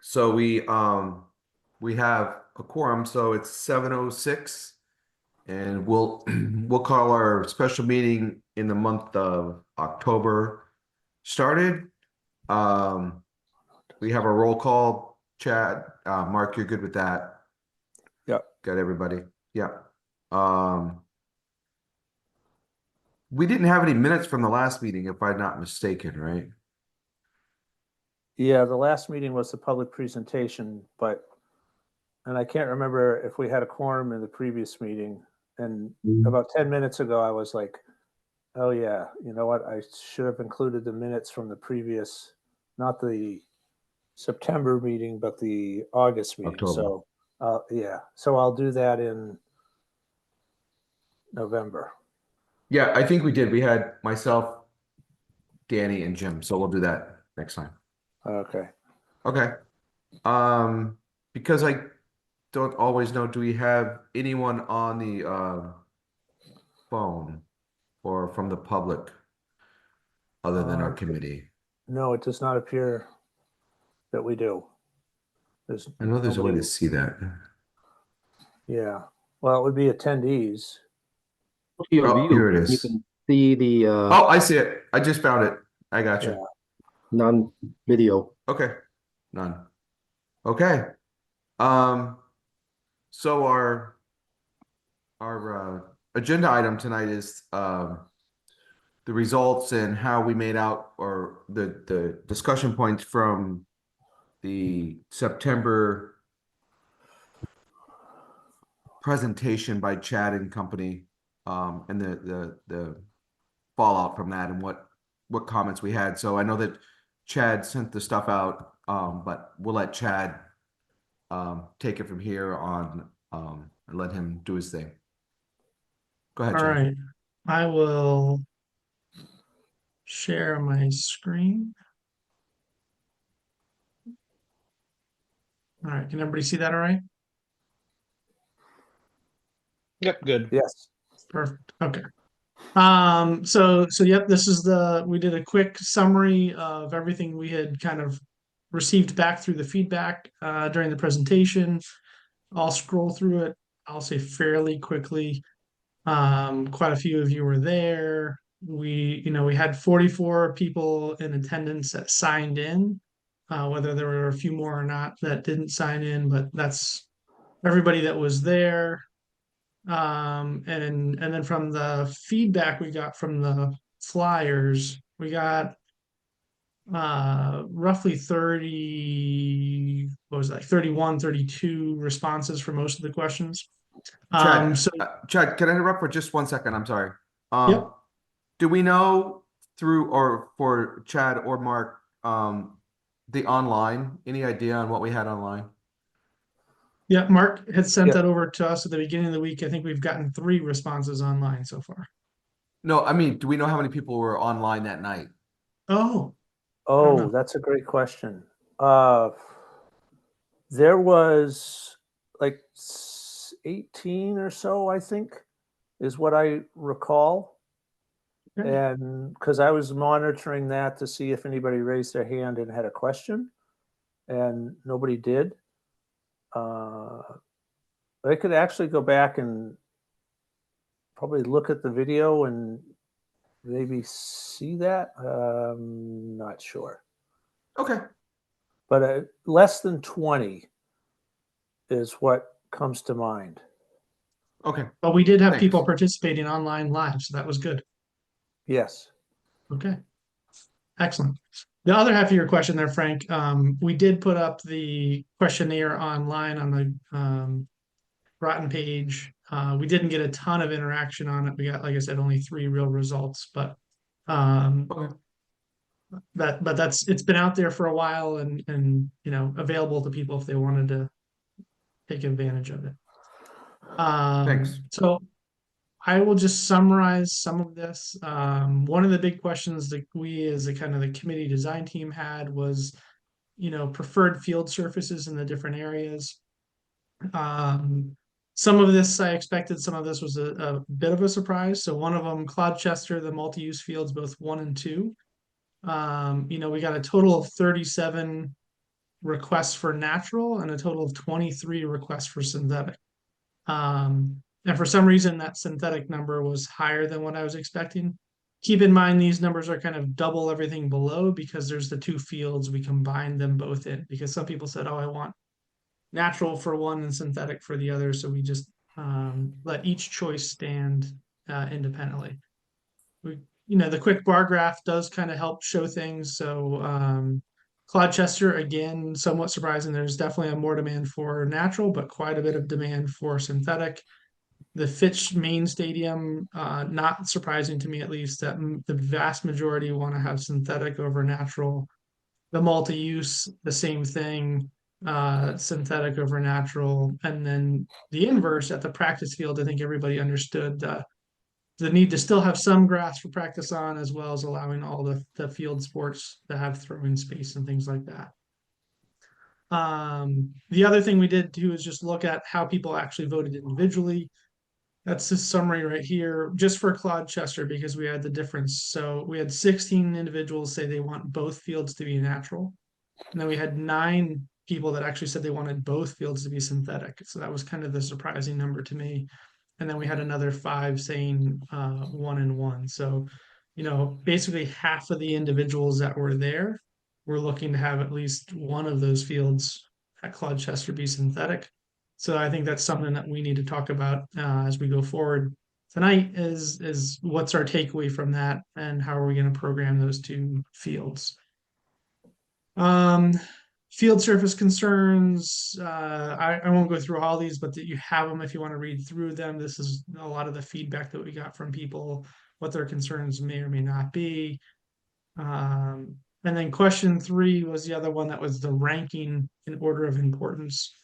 So we have a quorum, so it's 7:06, and we'll we'll call our special meeting in the month of October started. Um, we have a roll call. Chad, Mark, you're good with that? Yep. Got everybody? Yeah. We didn't have any minutes from the last meeting, if I'm not mistaken, right? Yeah, the last meeting was the public presentation, and I can't remember if we had a quorum in the previous meeting. And about 10 minutes ago, I was like, oh yeah, you know what? I should have included the minutes from the previous, not the September meeting, but the August meeting. October. So, yeah, so I'll do that in November. Yeah, I think we did. We had myself, Danny, and Jim, so we'll do that next time. Okay. Okay. Because I don't always know, do we have anyone on the phone or from the public other than our committee? No, it does not appear that we do. There's I know there's a way nobody. to see that. Yeah. Well, it would be attendees. Your Oh, view, here it you is. can see the Oh, I see it. I just found it. I got you. Yeah. non-video. Okay. None. Okay. So our agenda item tonight is the results and how we made out, or the discussion points from the September presentation by Chad and company, and the fallout from that, and what comments we had. So I know that Chad sent the stuff out, but we'll let Chad take it from here on, and let him do his thing. Go ahead, All Chad. right, I will share my screen. All right, can everybody see that all right? Yep, good. Yes. Perfect. Okay. So yep, this is we did a quick summary of everything we had kind of received back through the feedback during the presentation. I'll scroll through it, I'll say fairly quickly. Quite a few of you were there. We had 44 people in attendance that signed in. Whether there were a few more or not that didn't sign in, but that's everybody that was there. And then from the feedback we got from the flyers, we got roughly 30, what was it, like 31, 32 responses for most of the questions. Chad, So Chad, can I interrupt for just 1 second? I'm sorry. Yep. Do we know through, or for Chad or Mark, the online, any idea on what we had online? Yeah, Mark had sent Yeah. that over to us at the beginning of the week. I think we've gotten 3 responses online so far. No, I mean, do we know how many people were online that night? Oh, Oh, know. that's a great question. There was like 18 or so, I think, is what I recall. Okay. And because I was monitoring that to see if anybody raised their hand and had a question, and nobody did. I could actually go back and probably look at the video and maybe see that. Not sure. Okay. But less than 20 is what comes to mind. Okay. But we did have Thanks. people participating online live, so that was good. Yes. Okay. Excellent. The other half of your question there, Frank, we did put up the questionnaire online on the Groton page. We didn't get a ton of interaction on it. We got, like I said, only 3 real results, but Okay. it's been out there for a while and available to people if they wanted to take advantage of it. Thanks. So I will just summarize some of this. One of the big questions that we as a kind of the committee design team had was, preferred field surfaces in the different areas. Some of this I expected, some of this was a bit of a surprise. So one of them, Cloudchester, the multi-use fields, both 1 and 2. We got a total of 37 requests for natural and a total of 23 requests for synthetic. And for some reason, that synthetic number was higher than what I was expecting. Keep in mind, these numbers are kind of double everything below because there's the two fields. We combined them both in because some people said, oh, I want natural for one and synthetic for the other. So we just let each choice stand independently. The quick bar graph does kind of help show things. So Clodchester, again, somewhat surprising. There's definitely more demand for natural, but quite a bit of demand for synthetic. The Fitch main stadium, not surprising to me at least, that the vast majority want to have synthetic over natural. The multi-use, the same thing, synthetic over natural. And then the inverse at the practice field, I think everybody understood the need to still have some grass for practice on, as well as allowing all the field sports to have throwing space and things like that. The other thing we did too is just look at how people actually voted individually. That's the summary right here, just for Clodchester, because we had the difference. So we had 16 individuals say they want both fields to be natural. And then we had 9 people that actually said they wanted both fields to be synthetic. So that was kind of the surprising number to me. And then we had another 5 saying 1 and 1. So, basically half of the individuals that were there were looking to have at least one of those fields at Clodchester be synthetic. So I think that's something that we need to talk about as we go forward tonight is what's our takeaway from that and how are we going to program those 2 fields. Field surface concerns, I won't go through all these, but that you have them if you want to read through them. This is a lot of the feedback that we got from people, what their concerns may or may not be. And then question 3 was the other one that was the ranking in order of importance.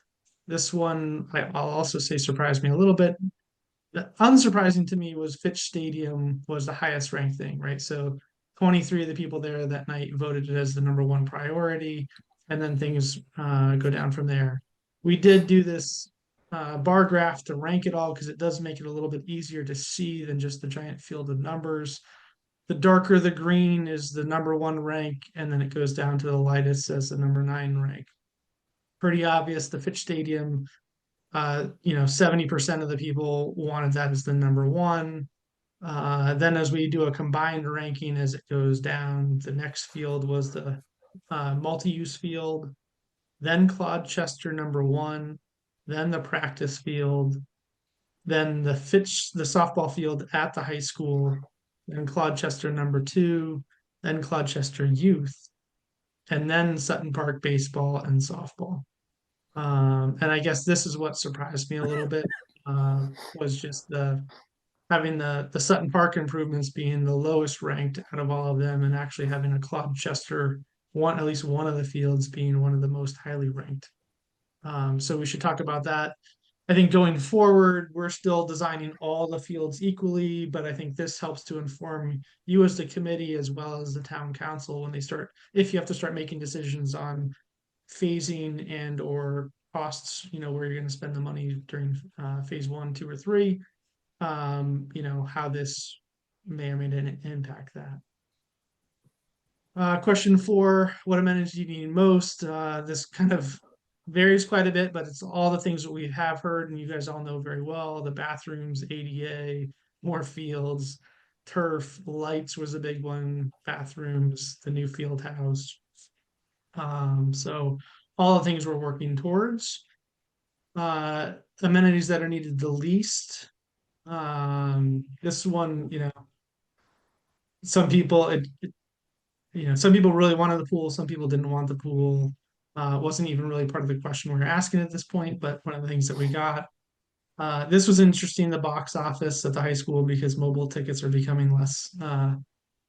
This one, I'll also say, surprised me a little bit. Unsurprising to me was Fitch Stadium was the highest ranked thing, right? So 23 of the people there that night voted it as the number 1 priority, and then things go down from there. We did do this bar graph to rank it all because it does make it a little bit easier to see than just the giant field of numbers. The darker the green is the number 1 rank, and then it goes down to the lightest as the number 9 rank. Pretty obvious, the Fitch Stadium, 70% of the people wanted that as the number 1. Then as we do a combined ranking as it goes down, the next field was the multi-use field, then Clodchester number 1, then the practice field, then the softball field at the high school, then Clodchester number 2, then Clodchester youth, and then Sutton Park baseball and softball. And I guess this is what surprised me a little bit, was just having the Sutton Park improvements being the lowest ranked out of all of them, and actually having a Clodchester at least one of the fields being one of the most highly ranked. So we should talk about that. I think going forward, we're still designing all the fields equally, but I think this helps to inform you as the committee as well as the town council when if you have to start making decisions on phasing and or costs, where you're going to spend the money during phase 1, 2, or 3, how this may or may not impact that. Question 4, what amenities do you need most? This kind of varies quite a bit, but it's all the things that we have heard and you guys all know very well: the bathrooms, ADA, more fields, turf, lights was a big one, bathrooms, the new field house. So all the things we're working towards. Amenities that are needed the least. This one, some people some people really wanted the pool, some people didn't want the pool. It wasn't even really part of the question we were asking at this point, but one of the things that we got. This was interesting, the box office at the high school, because mobile tickets are becoming less.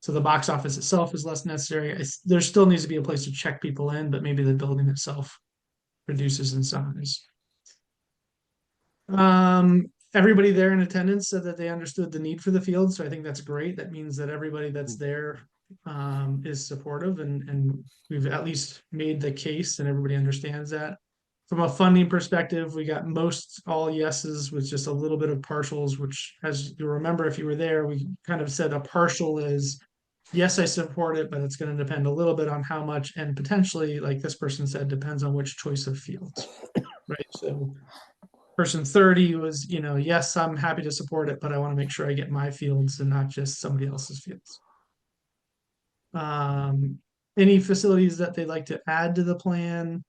So the box office itself is less necessary. There still needs to be a place to check people in, but maybe the building itself reduces in size. Everybody there in attendance said that they understood the need for the field, so I think that's great. That means that everybody that's there is supportive, and we've at least made the case and everybody understands that. From a funding perspective, we got all yeses with just a little bit of partials, which, as you remember if you were there, we kind of said a partial is yes, I support it, but it's going to depend a little bit on how much, and potentially, like this person said, depends on which choice of fields, right? So person 30 was, yes, I'm happy to support it, but I want to make sure I get my fields and not just somebody else's fields. Any facilities that they'd like to add to the plan?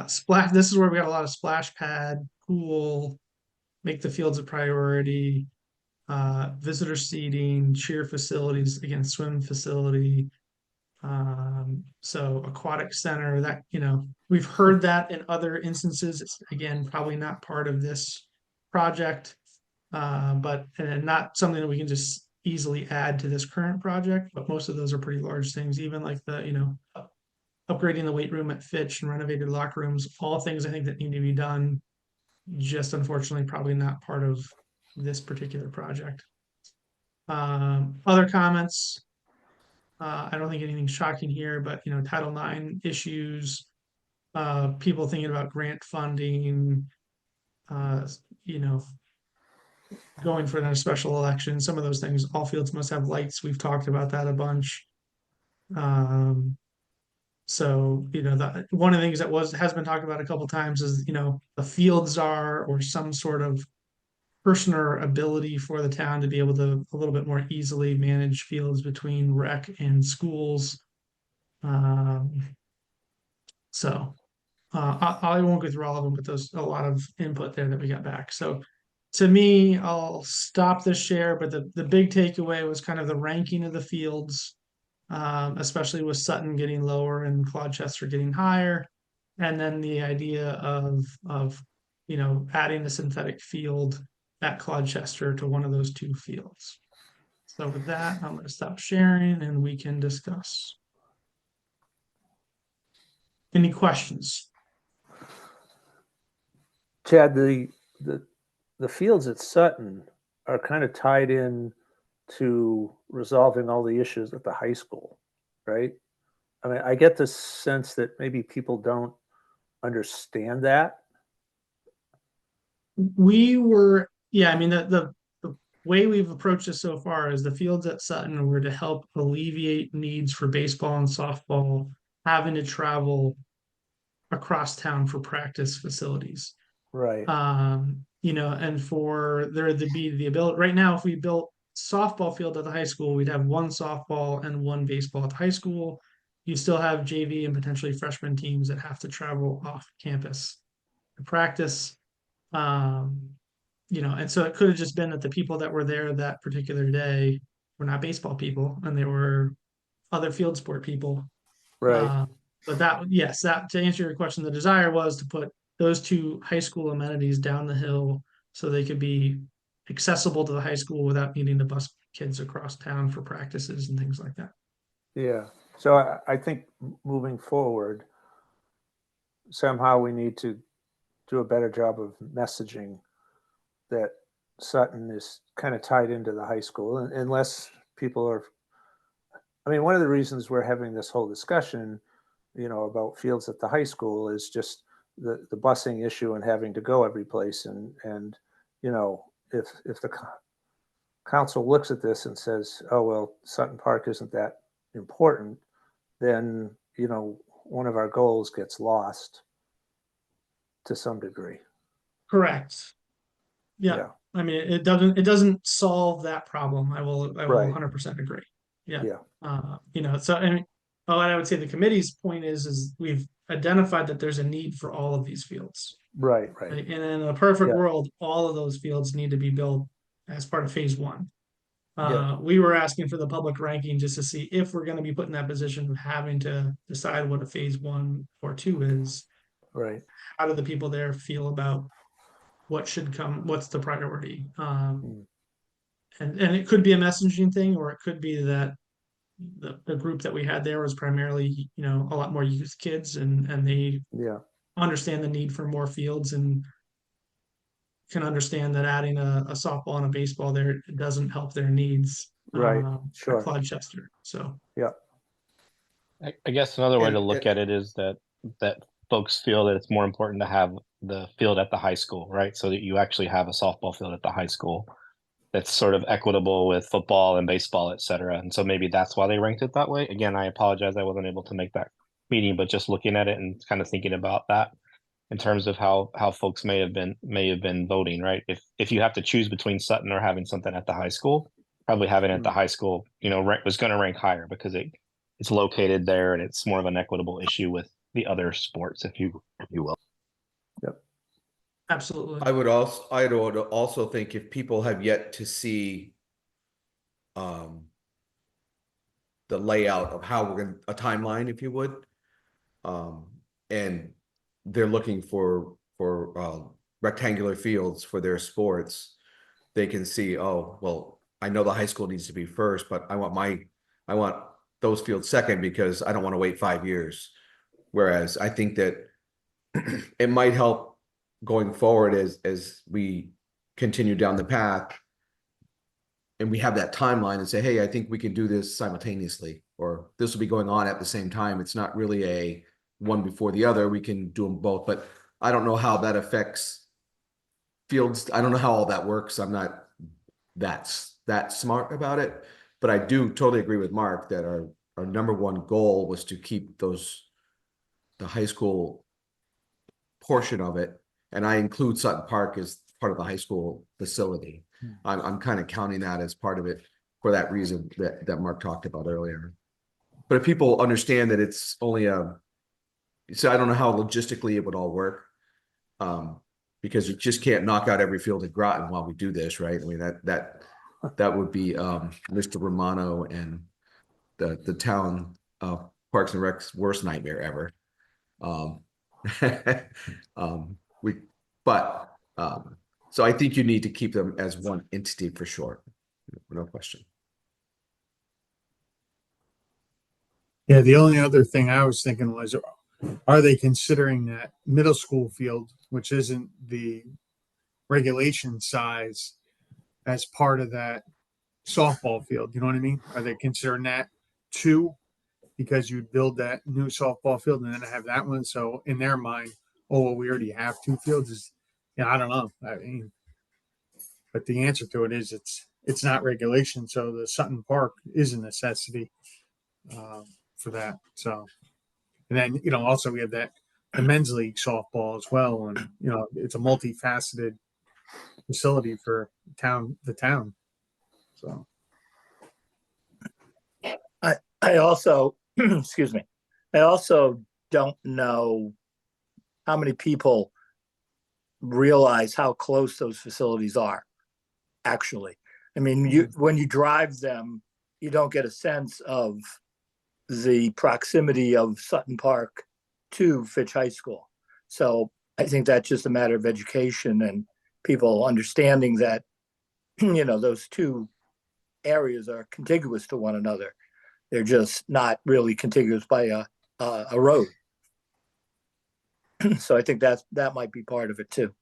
Splash, this is where we got a lot of splash pad, pool, make the fields a priority, visitor seating, cheer facilities, again, swim facility. So aquatic center, that, we've heard that in other instances. It's, again, probably not part of this project, but and not something that we can just easily add to this current project, but most of those are pretty large things, even like the, upgrading the weight room at Fitch and renovated locker rooms, all things I think that need to be done. Just unfortunately, probably not part of this particular project. Other comments? I don't think anything shocking here, but Title IX issues, people thinking about grant funding, uh, you know, going for another special election, some of those things. All fields must have lights. We've talked about that a bunch. So one of the things that has been talked about a couple times is the fields are, or some sort of person or ability for the town to be able to a little bit more easily manage fields between rec and schools. Um, so I won't go through all of them, but there's a lot of input there that we got back. So to me, I'll stop the share, but the big takeaway was kind of the ranking of the fields, especially with Sutton getting lower and Clodchester getting higher. And then the idea of adding a synthetic field at Clodchester to one of those two fields. So with that, I'm going to stop sharing and we can discuss. Any questions? Chad, the fields at Sutton are kind of tied in to resolving all the issues at the high school, right? I mean, I get the sense that maybe people don't understand that. Yeah, I mean, the way we've approached this so far is the fields at Sutton were to help alleviate needs for baseball and softball having to travel across town for practice facilities. Right. And for there to be the ability right now, if we built softball field at the high school, we'd have one softball and one baseball at the high school. You still have JV and potentially freshman teams that have to travel off campus to practice. And so it could have just been that the people that were there that particular day were not baseball people and they were other field sport people. Right. But that to answer your question, the desire was to put those two high school amenities down the hill so they could be accessible to the high school without needing to bus kids across town for practices and things like that. Yeah. So I think moving forward, somehow we need to do a better job of messaging that Sutton is kind of tied into the high school, unless people are. I mean, one of the reasons we're having this whole discussion, about fields at the high school is just the busing issue and having to go every place, and if the council looks at this and says, oh well, Sutton Park isn't that important, then one of our goals gets lost to some degree. Correct. Yeah. I mean, it doesn't solve that problem. I will Right. 100% agree. Yeah. Yeah. So and I would say the committee's point is we've identified that there's a need for all of these fields. Right. And in a perfect Yeah. world, all of those fields need to be built as part of phase one. Yeah. We were asking for the public ranking just to see if we're going to be put in that position of having to decide what a phase 1 or 2 is. Right. How do the people there feel about what should come? What's the priority? And it could be a messaging thing, or it could be that the group that we had there was primarily, a lot more youth kids, and they Yeah. understand the need for more fields and can understand that adding a softball and a baseball there doesn't help their needs. Right. Sure. At Clodchester. So Yeah. I guess another way to And- look at it is that folks feel that it's more important to have the field at the high school, right? So that you actually have a softball field at the high school that's sort of equitable with football and baseball, et cetera. And so maybe that's why they ranked it that way. Again, I apologize I wasn't able to make that meeting, but just looking at it and kind of thinking about that in terms of how folks may have been voting, right? If you have to choose between Sutton or having something at the high school, probably having it at the high school, was going to rank higher because it's located there and it's more of an equitable issue with the other sports, if you will. Absolutely. I would also think if people have yet to see the layout of how we're going a timeline, if you would, and they're looking for rectangular fields for their sports, they can see, oh, well, I know the high school needs to be first, but I want those fields second because I don't want to wait 5 years. Whereas I think that it might help going forward as we continue down the path and we have that timeline and say, hey, I think we can do this simultaneously, or this will be going on at the same time. It's not really a one before the other. We can do them both, but I don't know how that affects fields. I don't know how all that works. I'm not that smart about it, but I do totally agree with Mark that our number one goal was to keep the high school portion of it. And I include Sutton Park as part of the high school facility. I'm kind of counting that as part of it for that reason that Mark talked about earlier. But if people understand that it's only so I don't know how logistically it would all work. Because you just can't knock out every field at Groton while we do this, right? I mean, that would be Mr. Romano and the town Parks and Rec's worst nightmare ever. So I think you need to keep them as one entity for sure. No question. Yeah, the only other thing I was thinking was, are they considering that middle school field, which isn't the regulation size, as part of that softball field? You know what I mean? Are they considering that too? Because you'd build that new softball field and then have that one. So in their mind, oh, well, we already have two fields. I don't know. I mean, but the answer to it is it's not regulation. So the Sutton Park is a necessity for that. So, and then, also we have the men's league softball as well. And, it's a multifaceted facility for the town. So. I also, excuse me, I also don't know how many people realize how close those facilities are, actually. I mean, when you drive them, you don't get a sense of the proximity of Sutton Park to Fitch High School. So I think that's just a matter of education and people understanding that, those two areas are contiguous to one another. They're just not really contiguous by a road. So I think that might be part of it too.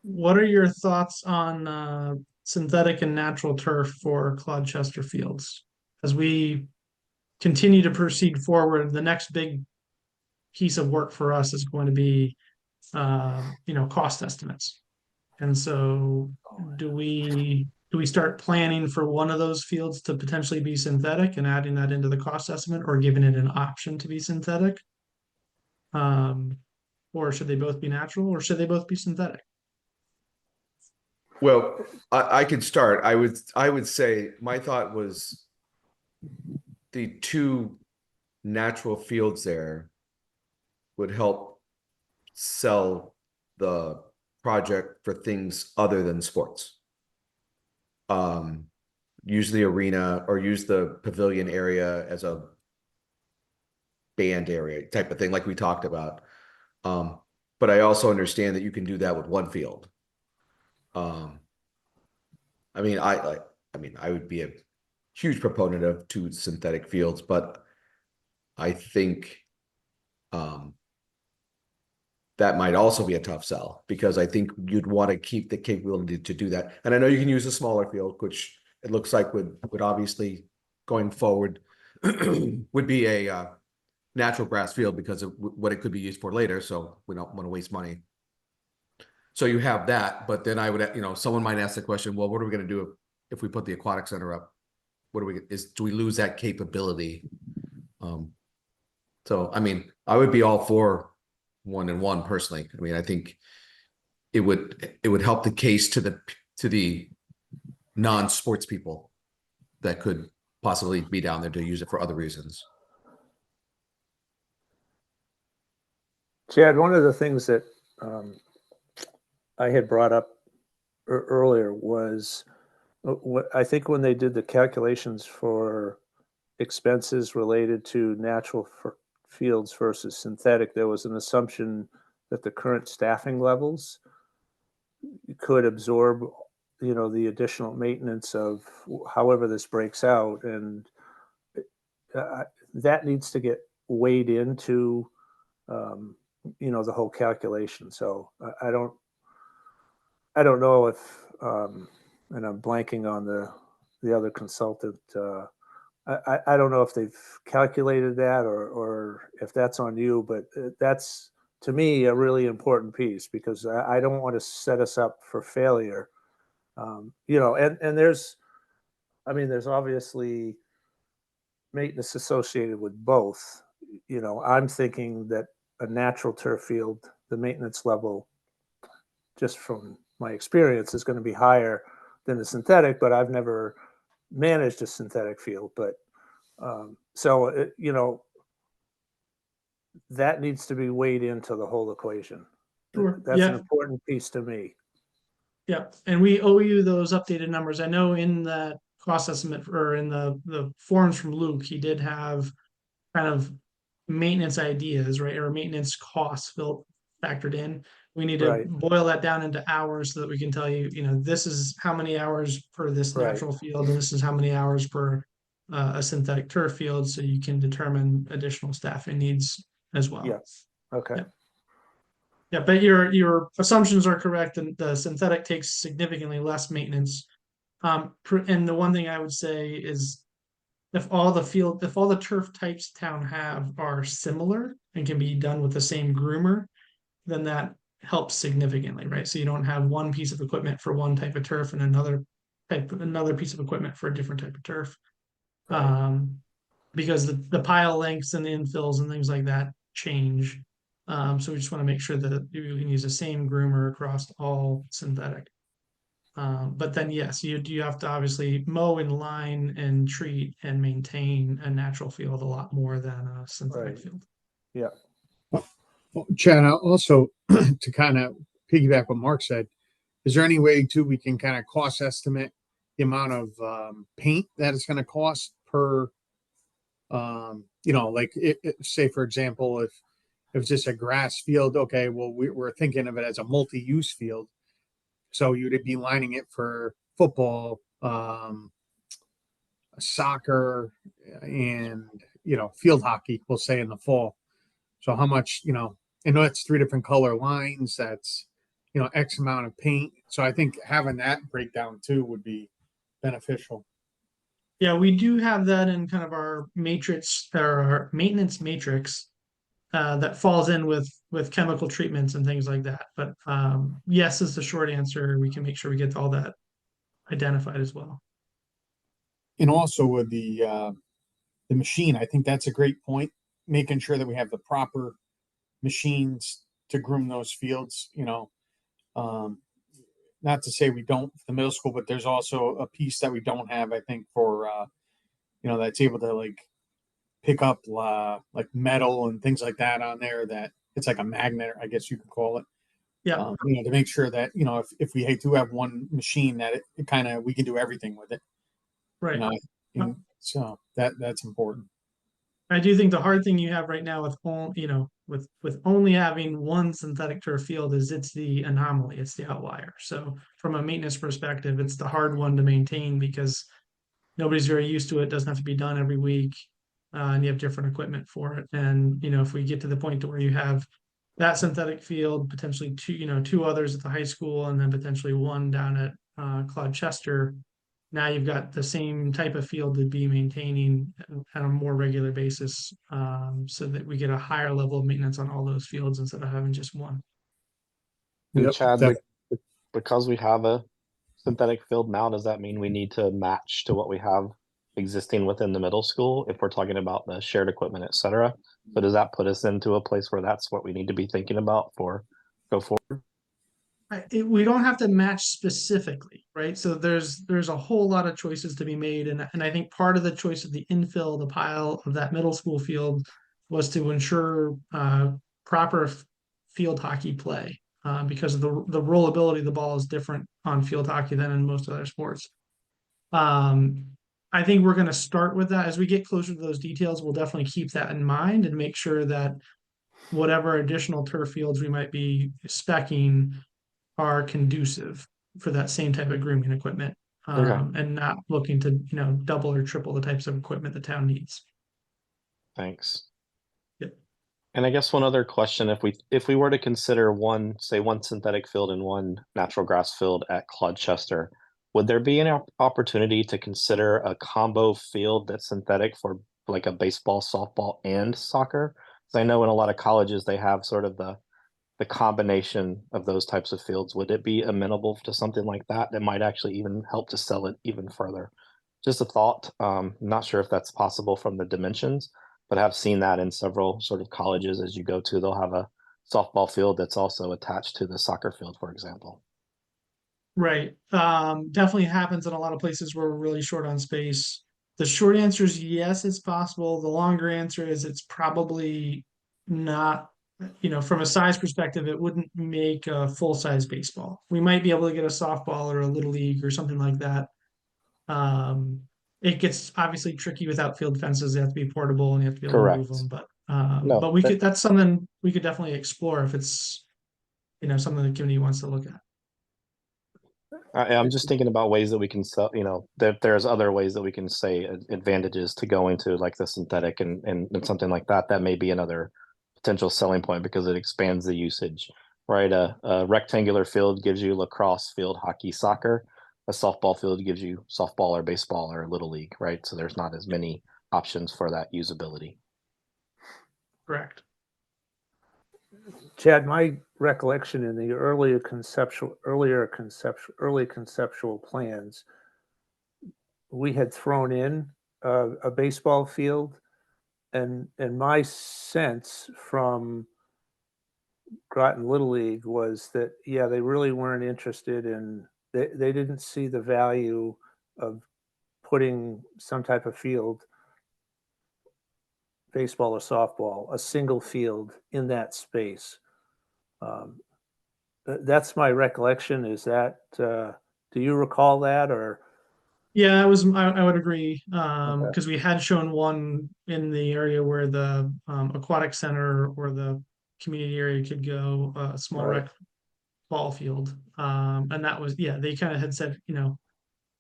What are your thoughts on synthetic and natural turf for Clodchester Fields? As we continue to proceed forward, the next big piece of work for us is going to be, cost estimates. And so do we start planning for one of those fields to potentially be synthetic and adding that into the cost estimate, or giving it an option to be synthetic? Or should they both be natural, or should they both be synthetic? Well, I could start. I would say my thought was the two natural fields there would help sell the project for things other than sports. Use the arena or use the pavilion area as a band area type of thing, like we talked about. But I also understand that you can do that with one field. I would be a huge proponent of two synthetic fields, but I think that might also be a tough sell, because I think you'd want to keep the capability to do that. And I know you can use a smaller field, which it looks like would obviously, going forward, would be a natural grass field because of what it could be used for later. So we don't want to waste money. So you have that, but then I would, someone might ask the question, well, what are we going to do if we put the aquatic center up? Do we lose that capability? So, I mean, I would be all for 1-and-1 personally. I mean, I think it would help the case to the non-sports people that could possibly be down there to use it for other reasons. Chad, one of the things that I had brought up earlier was what I think when they did the calculations for expenses related to natural fields versus synthetic, there was an assumption that the current staffing levels could absorb, the additional maintenance of however this breaks out, and that needs to get weighed into, the whole calculation. So I don't know if, and I'm blanking on the other consultant. I don't know if they've calculated that or if that's on you, but that's to me a really important piece because I don't want to set us up for failure. And there's obviously maintenance associated with both. I'm thinking that a natural turf field, the maintenance level, just from my experience, is going to be higher than the synthetic, but I've never managed a synthetic field. But that needs to be weighed into the whole equation. Sure. That's Yeah. an important piece to me. Yeah, and we owe you those updated numbers. I know in that cost estimate or in the forms from Luke, he did have kind of maintenance ideas, right, or maintenance costs factored in. We need to Right. boil that down into hours so that we can tell you, this is how many hours per this Right. natural field, and this is how many hours per a synthetic turf field, so you can determine additional staffing needs as well. Yes. Okay. Yeah. Yeah, but your assumptions are correct, and the synthetic takes significantly less maintenance. And the one thing I would say is if all the turf types town have are similar and can be done with the same groomer, then that helps significantly, right? So you don't have one piece of equipment for one type of turf and another piece of equipment for a different type of turf. Right. Because the pile lengths and the infills and things like that change. So we just want to make sure that you can use the same groomer across all synthetic. But then yes, you have to obviously mow in line and treat and maintain a natural field a lot more than a synthetic Right. field. Yeah. Well, Chad, also to kind of piggyback what Mark said, is there any way too we can kind of cost estimate the amount of paint that it's going to cost per, like say for example, if it's just a grass field, okay, well we're thinking of it as a multi-use field, so you'd be lining it for football, soccer, and field hockey. We'll say in the fall. So how much, I know it's 3 different color lines. That's, X amount of paint. So I think having that breakdown too would be beneficial. Yeah, we do have that in kind of our matrix or our maintenance matrix that falls in with chemical treatments and things like that. But yes is the short answer. We can make sure we get all that identified as well. And also with the machine, I think that's a great point. Making sure that we have the proper machines to groom those fields, not to say we don't for the middle school, but there's also a piece that we don't have, I think, for that's able to like pick up like metal and things like that on there, that it's like a magnet, I guess you could call it. Yeah. To make sure that if we do have one machine, that it kind of we can do everything with it. Right. So that's important. I do think the hard thing you have right now with only having one synthetic turf field is it's the anomaly, it's the outlier. So from a maintenance perspective, it's the hard one to maintain because nobody's very used to it. It doesn't have to be done every week, and you have different equipment for it. And if we get to the point to where you have that synthetic field, potentially two others at the high school, and then potentially one down at Claude Chester, now you've got the same type of field to be maintaining on a more regular basis, so that we get a higher level of maintenance on all those fields instead of having just one. And Yep, Chad, that- because we have a synthetic field now, does that mean we need to match to what we have existing within the middle school if we're talking about the shared equipment, et cetera? So does that put us into a place where that's what we need to be thinking about for go forward? We don't have to match specifically, right? So there's a whole lot of choices to be made, and I think part of the choice of the infill, the pile of that middle school field, was to ensure proper field hockey play, because of the rollability of the ball is different on field hockey than in most other sports. I think we're going to start with that. As we get closer to those details, we'll definitely keep that in mind and make sure that whatever additional turf fields we might be speccing are conducive for that same type of grooming equipment, Okay. and not looking to, double or triple the types of equipment the town needs. Thanks. Yep. And I guess one other question, if we were to consider one synthetic field and one natural grass field at Clodchester, would there be an opportunity to consider a combo field that's synthetic for like a baseball, softball, and soccer? Because I know in a lot of colleges they have sort of the combination of those types of fields. Would it be amenable to something like that that might actually even help to sell it even further? Just a thought. Not sure if that's possible from the dimensions, but I've seen that in several sort of colleges as you go to. They'll have a softball field that's also attached to the soccer field, for example. Right. Definitely happens in a lot of places where we're really short on space. The short answer is yes, it's possible. The longer answer is it's probably not. From a size perspective, it wouldn't make a full-size baseball. We might be able to get a softball or a little league or something like that. It gets obviously tricky with outfield fences. They have to be portable and you have to be able to move Correct. them. But No, we could. That's something we could definitely explore if it's something the community wants to look at. I'm just thinking about ways that we can sell, there's other ways that we can say advantages to going to like the synthetic and something like that. That may be another potential selling point because it expands the usage, right? A rectangular field gives you lacrosse field, hockey, soccer. A softball field gives you softball or baseball or little league, right? So there's not as many options for that usability. Correct. Chad, my recollection in the early conceptual plans, we had thrown in a baseball field, and my sense from Groton Little League was that they really weren't interested in. They didn't see the value of putting some type of field, baseball or softball, a single field in that space. That's my recollection. Is that, do you recall that, or? Yeah, I would agree, because we had shown one in the area where the aquatic center or the community area could go, a small Right. rec ball field. And that was, they kind of had said,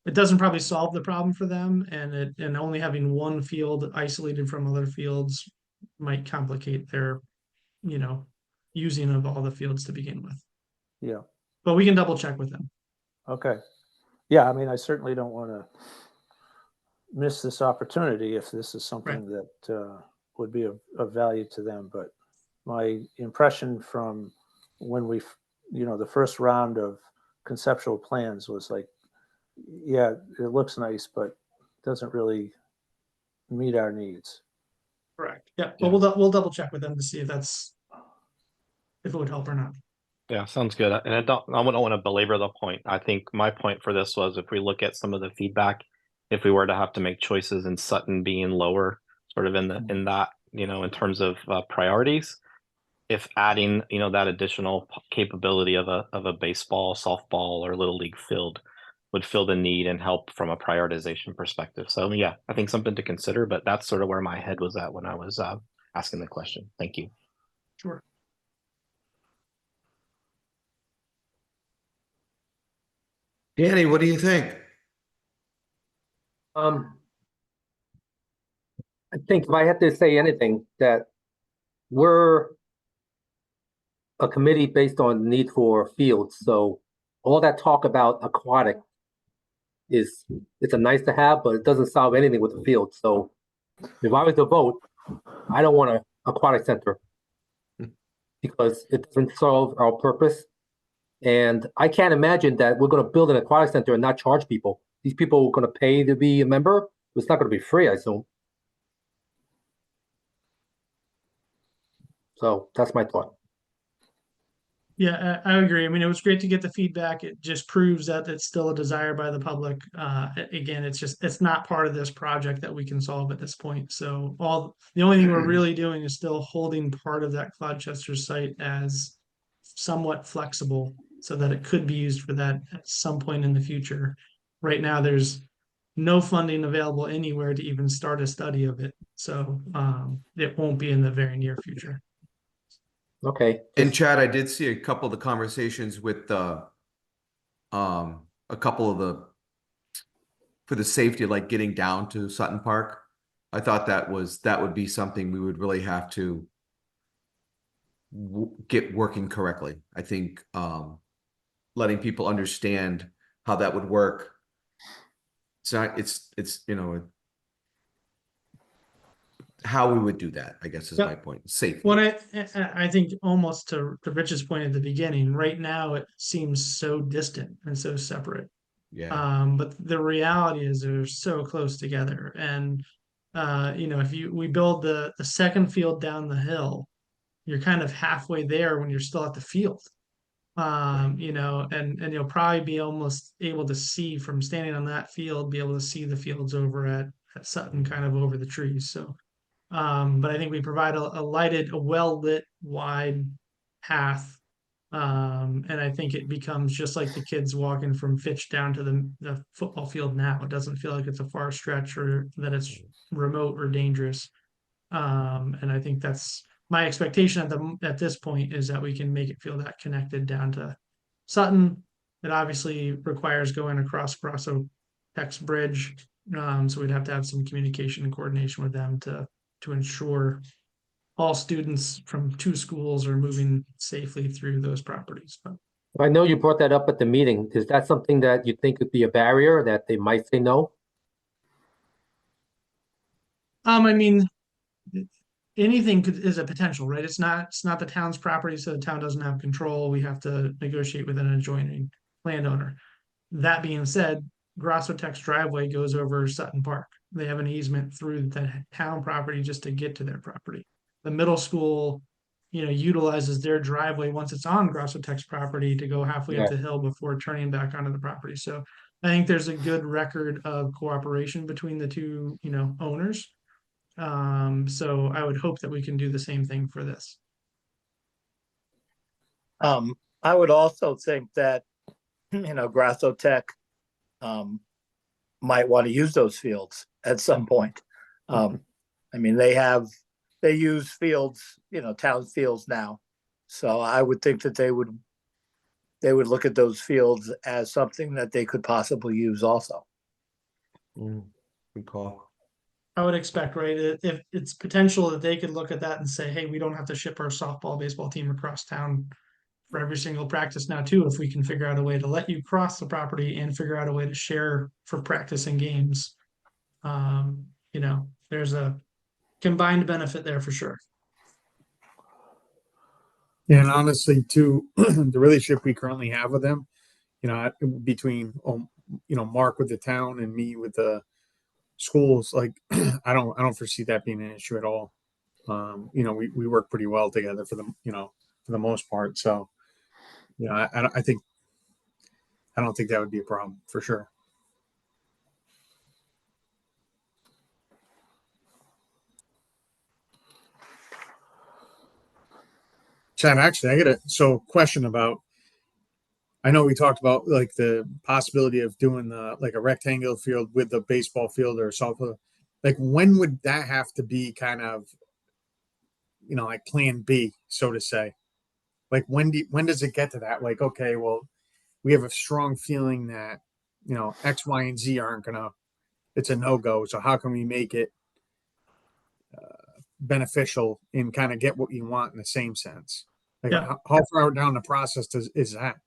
it doesn't probably solve the problem for them, and only having one field isolated from other fields might complicate their, using of all the fields to begin with. Yeah. But we can double check with them. Okay. Yeah, I mean, I certainly don't want to miss this opportunity if this is something that would be of value to them. But my impression from when we, the first round of conceptual plans was like, yeah, it looks nice, but doesn't really meet our needs. Correct. Yeah, but we'll double check with them to see if it would help or not. Yeah, sounds good. And I don't want to belabor the point. I think my point for this was if we look at some of the feedback, if we were to have to make choices in Sutton being lower, sort of in that, in terms of priorities, if adding, that additional capability of a baseball, softball, or little league field would fill the need and help from a prioritization perspective. So yeah, I think something to consider, but that's sort of where my head was at when I was asking the question. Thank you. Sure. Danny, what do you think? I think if I had to say anything, that we're a committee based on need for fields. So all that talk about aquatic, it's a nice to have, but it doesn't solve anything with the field. So if I was to vote, I don't want an aquatic center because it doesn't solve our purpose. And I can't imagine that we're going to build an aquatic center and not charge people. These people are going to pay to be a member. It's not going to be free, I assume. So that's my thought. Yeah, I agree. I mean, it was great to get the feedback. It just proves that it's still a desire by the public. Again, it's not part of this project that we can solve at this point. So the only thing we're really doing is still holding part of that Cloudchester site as somewhat flexible so that it could be used for that at some point in the future. Right now, there's no funding available anywhere to even start a study of it. So it won't be in the very near future. Okay. And Chad, I did see a couple of the conversations with a couple of for the safety, like getting down to Sutton Park. I thought that would be something we would really have to get working correctly. I think letting people understand how that would work. So it's how we would do that, I guess, is Yep. my point. Safety. What I think almost to Rich's point at the beginning, right now it seems so distant and so separate. Yeah. But the reality is they're so close together. And if we build the second field down the hill, you're kind of halfway there when you're still at the field. And you'll probably be almost able to see from standing on that field, be able to see the fields over at Sutton, kind of over the trees. So but I think we provide a well-lit, wide path. And I think it becomes just like the kids walking from Fitch down to the football field now. It doesn't feel like it's a far stretch or that it's remote or dangerous. And I think that's my expectation at this point is that we can make it feel that connected down to Sutton. It obviously requires going across Brasso Tech's bridge. So we'd have to have some communication and coordination with them to ensure all students from 2 schools are moving safely through those properties. But I know you brought that up at the meeting. Is that something that you think would be a barrier that they might say no? I mean, anything is a potential, right? It's not the town's property, so the town doesn't have control. We have to negotiate with an adjoining landowner. That being said, Grosso Tech's driveway goes over Sutton Park. They have an easement through the town property just to get to their property. The middle school, utilizes their driveway once it's on Grosso Tech's property to go halfway up the hill before turning back onto the property. So I think there's a good record of cooperation between the two, owners. So I would hope that we can do the same thing for this. I would also think that, Grasso Tech might want to use those fields at some point. I mean, they use fields, town fields now. So I would think that they would look at those fields as something that they could possibly use also. Good call. I would expect, right, if it's potential that they could look at that and say, hey, we don't have to ship our softball, baseball team across town for every single practice now too, if we can figure out a way to let you cross the property and figure out a way to share for practice and games. There's a combined benefit there for sure. Yeah, and honestly, too, the relationship we currently have with them, between Mark with the town and me with the schools, like I don't foresee that being an issue at all. We work pretty well together for the most part. So, I don't think that would be a problem for sure. Chad, actually, I got a question about. I know we talked about like the possibility of doing like a rectangular field with the baseball field or softball. Like, when would that have to be kind of, like plan B, so to say? Like, when does it get to that? Like, okay, well, we have a strong feeling that, X, Y, and Z aren't gonna. It's a no-go. So how can we make it beneficial and kind of get what you want in the same sense? Like, Yeah. how far down the process is that?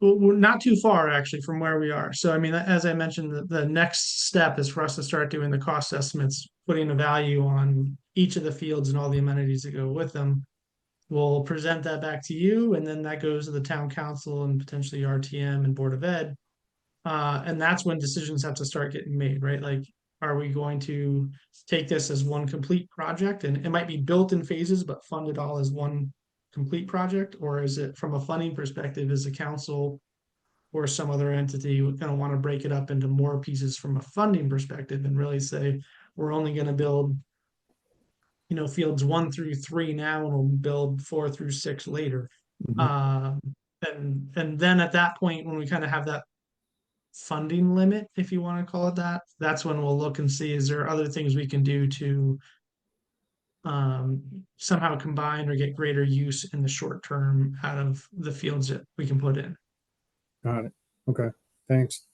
we're not too far actually from where we are. So I mean, as I mentioned, the next step is for us to start doing the cost estimates, putting a value on each of the fields and all the amenities that go with them. We'll present that back to you, and then that goes to the town council and potentially RTM and Board of Ed. And that's when decisions have to start getting made, right? Like, are we going to take this as one complete project, and it might be built in phases, but funded all as one complete project? Or is it from a funding perspective, is the council or some other entity going to want to break it up into more pieces from a funding perspective and really say, we're only going to build, fields 1 through 3 now, and we'll build 4 through 6 later. And then at that point, when we kind of have that funding limit, if you want to call it that, that's when we'll look and see, is there other things we can do to somehow combine or get greater use in the short term out of the fields that we can put in. Got it. Okay, thanks.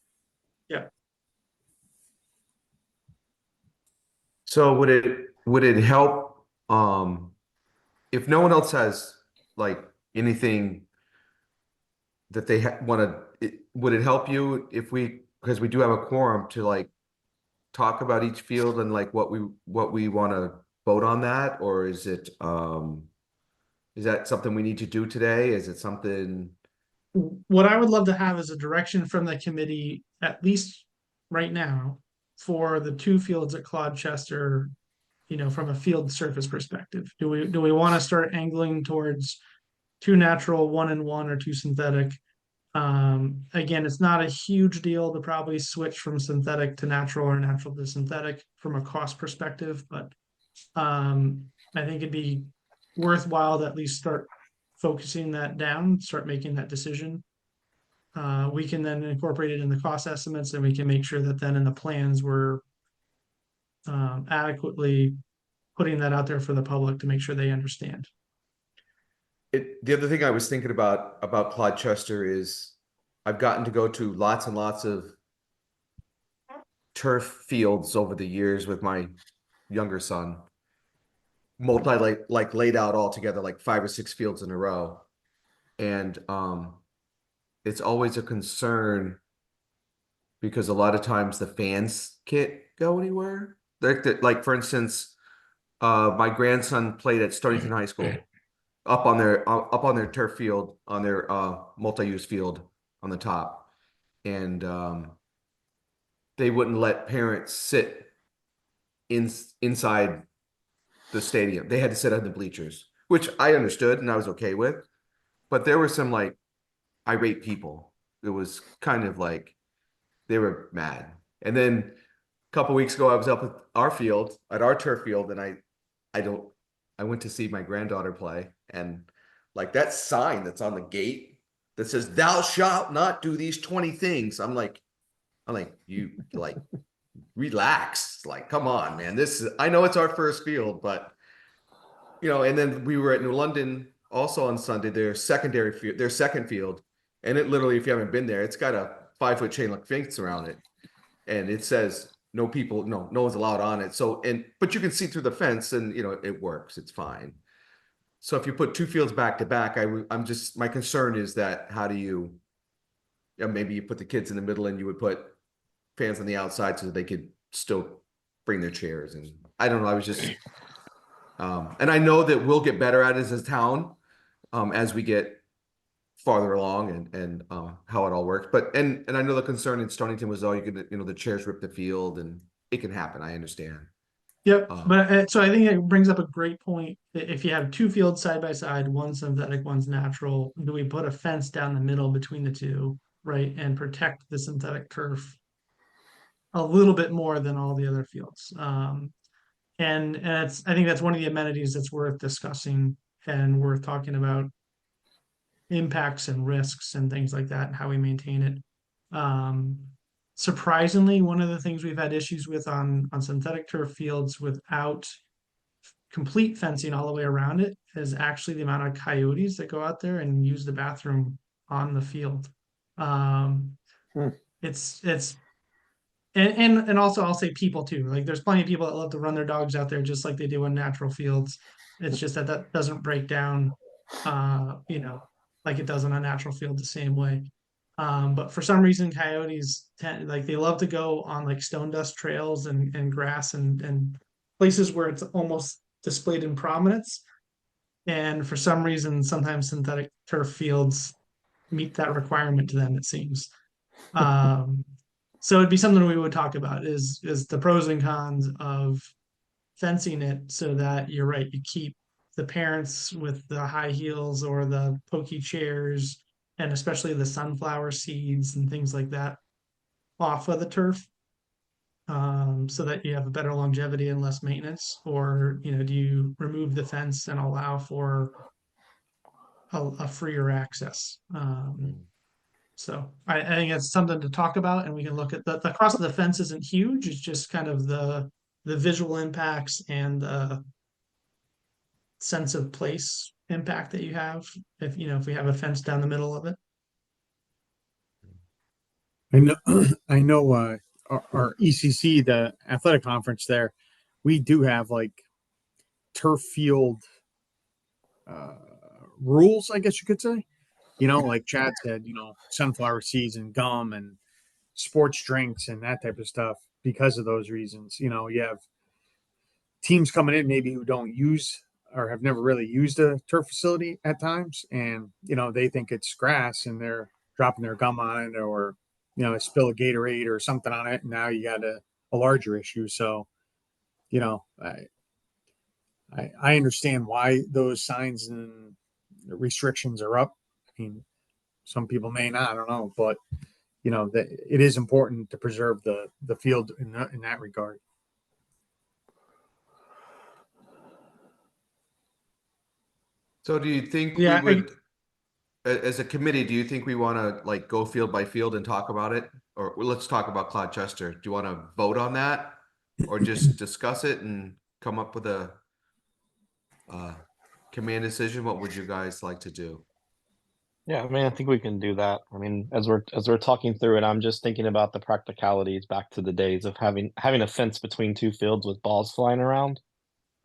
So would it help, if no one else has like anything that they want to, would it help you if because we do have a quorum to like talk about each field and like what we want to vote on that? Or is that something we need to do today? Is it something? What I would love to have is a direction from the committee, at least right now, for the 2 fields at Claude Chester, from a field surface perspective. Do we want to start angling towards 2 natural, 1-and-1, or 2 synthetic? Again, it's not a huge deal to probably switch from synthetic to natural or natural to synthetic from a cost perspective, but I think it'd be worthwhile to at least start focusing that down, start making that decision. We can then incorporate it in the cost estimates, and we can make sure that then in the plans we're adequately putting that out there for the public to make sure they understand. The other thing I was thinking about Claude Chester is I've gotten to go to lots and lots of turf fields over the years with my younger son. Like laid out all together, like 5 or 6 fields in a row. And it's always a concern because a lot of times the fans can't go anywhere. Like for instance, my grandson played at Stonington High School. Up on their turf field, on their multi-use field on the top, and they wouldn't let parents sit inside the stadium. They had to sit on the bleachers, which I understood and I was okay with. But there were some like irate people. It was kind of like they were mad. And then a couple weeks ago, I was up at our turf field, and I went to see my granddaughter play, and like that sign that's on the gate that says "Thou shalt not do these 20 things." I'm like, you like relax. Like, come on, man. I know it's our first field, but and then we were at New London also on Sunday, their second field. And it literally, if you haven't been there, it's got a 5-foot chain link fence around it. And it says no one's allowed on it. So, but you can see through the fence, and it works. It's fine. So if you put 2 fields back to back, my concern is that how do you, maybe you put the kids in the middle and you would put fans on the outside so that they could still bring their chairs. And I don't know. I was just, and I know that we'll get better at it as a town, as we get farther along and how it all works. But and I know the concern in Stonington was, you can the chairs rip the field, and it can happen. I understand. Yep, but so I think it brings up a great point. If you have 2 fields side by side, one synthetic, one's natural, do we put a fence down the middle between the 2, right, and protect the synthetic turf a little bit more than all the other fields? And I think that's one of the amenities that's worth discussing and worth talking about, impacts and risks and things like that, and how we maintain it. Surprisingly, one of the things we've had issues with on synthetic turf fields without complete fencing all the way around it is actually the amount of coyotes that go out there and use the bathroom on the field. It's and also I'll say people too. Like there's plenty of people that love to run their dogs out there just like they do in natural fields. It's just that doesn't break down, like it does on a natural field the same way. But for some reason, coyotes they love to go on like stone dust trails and grass and places where it's almost displayed in prominence. And for some reason, sometimes synthetic turf fields meet that requirement to them, it seems. Um, so it'd be something we would talk about is the pros and cons of fencing it so that you're right, you keep the parents with the high heels or the pokey chairs and especially the sunflower seeds and things like that off of the turf, so that you have a better longevity and less maintenance? Or, do you remove the fence and allow for a freer access? So I think it's something to talk about, and we can look at the cross of the fence isn't huge. It's just kind of the visual impacts and the sense of place impact that you have if we have a fence down the middle of it. I know, I know, our ECC, the athletic conference there, we do have like turf field, rules, I guess you could say, like Chad said, sunflower seeds and gum and sports drinks and that type of stuff because of those reasons. You have teams coming in maybe who don't use or have never really used a turf facility at times, and they think it's grass and they're dropping their gum on it, or spill a Gatorade or something on it, and now you got a larger issue. So you know I understand why those signs and restrictions are up. I mean, some people may not, I don't know, but that it is important to preserve the field in that regard. So do you think Yeah, we would, as a committee, do you think we want to like go field by field and talk about it? Or well, let's talk about Cloud Chester. Do you want to vote on that? Or just discuss it and come up with a command decision? What would you guys like to do? Yeah, I mean, I think we can do that. I mean, as we're talking through it, I'm just thinking about the practicalities back to the days of having a fence between two fields with balls flying around.